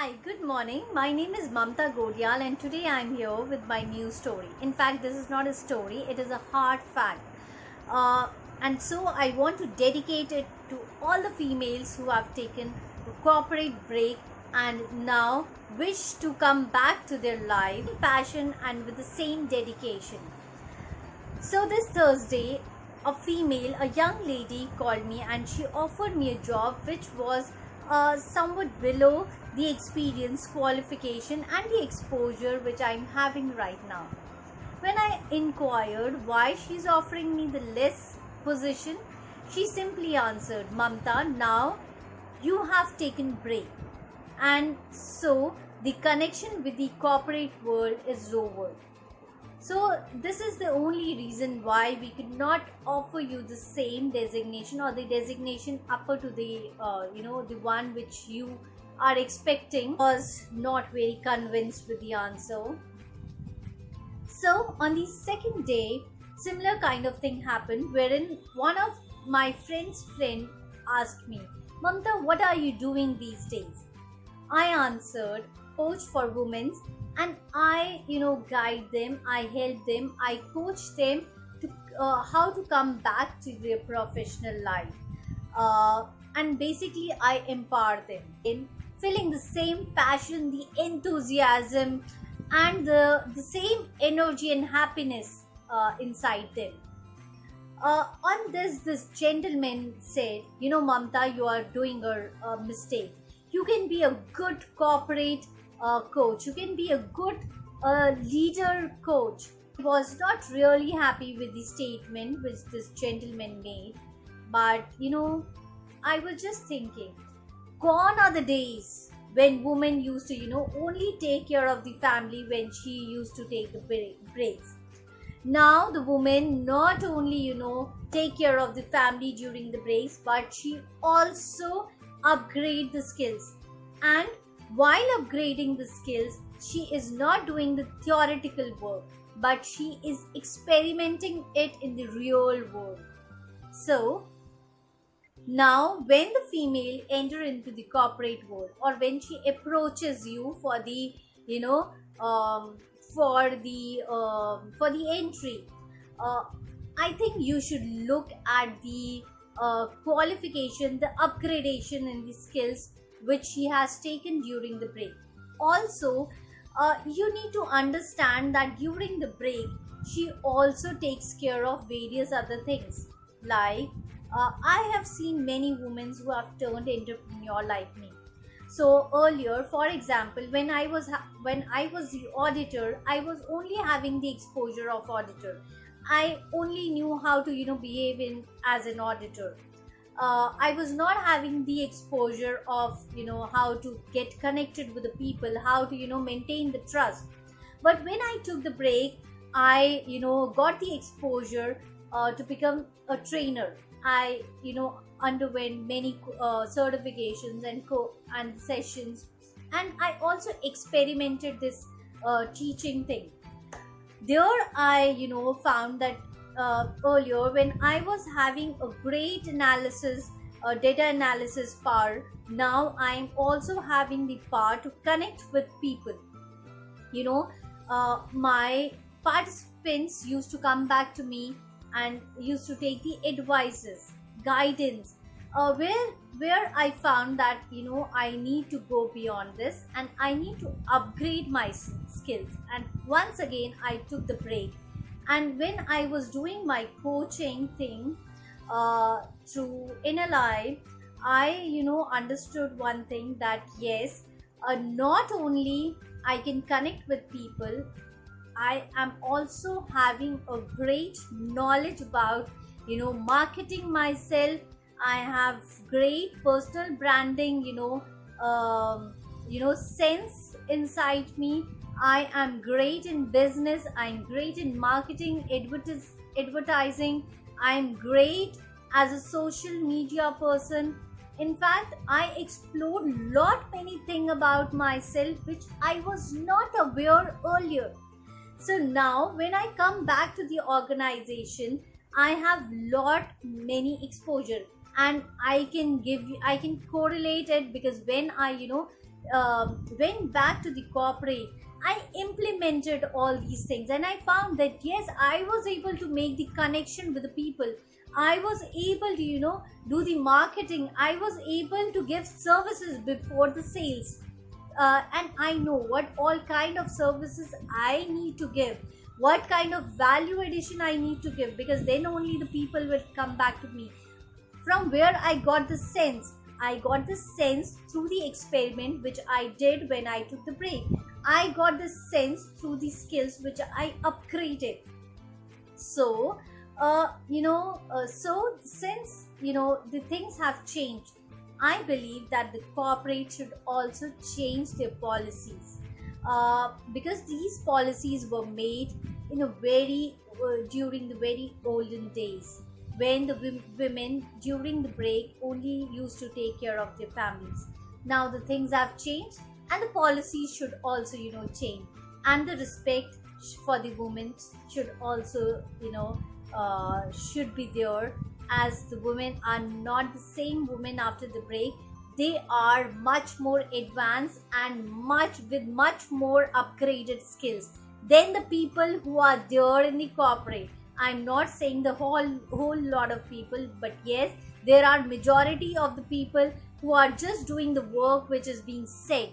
Hi, good morning. My name is Mamta Godial and today I am here with my new story. In fact, this is not a story, it is a hard fact. Uh, and so I want to dedicate it to all the females who have taken a corporate break and now wish to come back to their life, passion and with the same dedication. So this Thursday, a young lady called me and she offered me a job which was somewhat below the experience, qualification and the exposure which I'm having right now. When I inquired why she's offering me the less position, she simply answered, Mamta, now you have taken break. And so the connection with the corporate world is over. So this is the only reason why we could not offer you the same designation or the designation upper to the the one which you are expecting. Was not very convinced with the answer. So on the second day, similar kind of thing happened wherein one of my friend's friend asked me, Mamta, what are you doing these days? I answered, coach for women, and I guide them, I help them, I coach them to how to come back to their professional life, and basically I empower them in feeling the same passion, the enthusiasm and the same energy and happiness inside them. On this gentleman said, Mamta, you are doing a mistake. You can be a good corporate coach. You can be a good leader coach. He was not really happy with the statement which this gentleman made. But, I was just thinking, gone are the days when women used to, only take care of the family when she used to take breaks. Now the woman not only, take care of the family during the breaks, but she also upgrade the skills. And while upgrading the skills, she is not doing the theoretical work, but she is experimenting it in the real world. So now when the female enter into the corporate world or when she approaches you for the you know um, for the entry, uh, I think you should look at the qualification, the upgradation in the skills which she has taken during the break. Also, you need to understand that during the break, she also takes care of various other things. Like, I have seen many women who have turned entrepreneur like me. So earlier, for example, when I was the auditor, I was only having the exposure of auditor. I only knew how to behave in as an auditor. I was not having the exposure of how to get connected with the people, how to maintain the trust. But when I took the break, I got the exposure to become a trainer. I underwent many certifications and sessions, and I also experimented this teaching thing. There I found that earlier when I was having a great analysis, data analysis power, now I'm also having the power to connect with people. My participants used to come back to me and used to take the advices, guidance, where I found that I need to go beyond this and I need to upgrade my skills. And once again I took the break, and when I was doing my coaching thing through NLI, I understood one thing, that yes, not only I can connect with people, I am also having a great knowledge about marketing myself. I have great personal branding, sense inside me. I am great in business. I'm great in marketing, advertising. I'm great as a social media person. In fact, I explored lot many things about myself which I was not aware earlier. So now when I come back to the organization, I have lot many exposure, and I can correlate it, because when I went back to the corporate, I implemented all these things, and I found that yes, I was able to make the connection with the people. I was able to, do the marketing. I was able to give services before the sales. And I know what all kind of services I need to give, what kind of value addition I need to give, because then only the people will come back to me. From where I got the sense? I got the sense through the experiment which I did when I took the break. I got the sense through the skills which I upgraded. So, so since the things have changed, I believe that the corporate should also change their policies, because these policies were made in a very during the very olden days, when the women during the break only used to take care of their families. Now the things have changed, and the policies should also change, and the respect for the women should also should be there, as the women are not the same women after the break. They are much more advanced and much more upgraded skills than the people who are there in the corporate. I'm not saying the whole lot of people, but yes, there are majority of the people who are just doing the work which is being said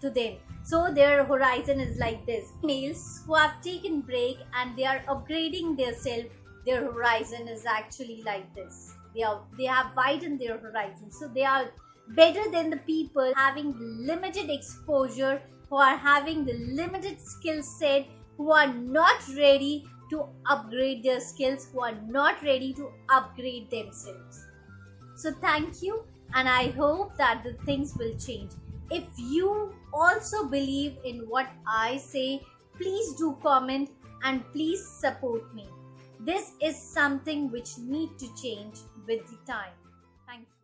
to them. So their horizon is like this. Males who have taken break and they are upgrading their self, their horizon is actually like this. They have widened their horizon. So they are better than the people having limited exposure, who are having the limited skill set, who are not ready to upgrade their skills, who are not ready to upgrade themselves. So thank you, and I hope that the things will change. If you also believe in what I say, please do comment and please support me. This is something which need to change with the time. Thank you.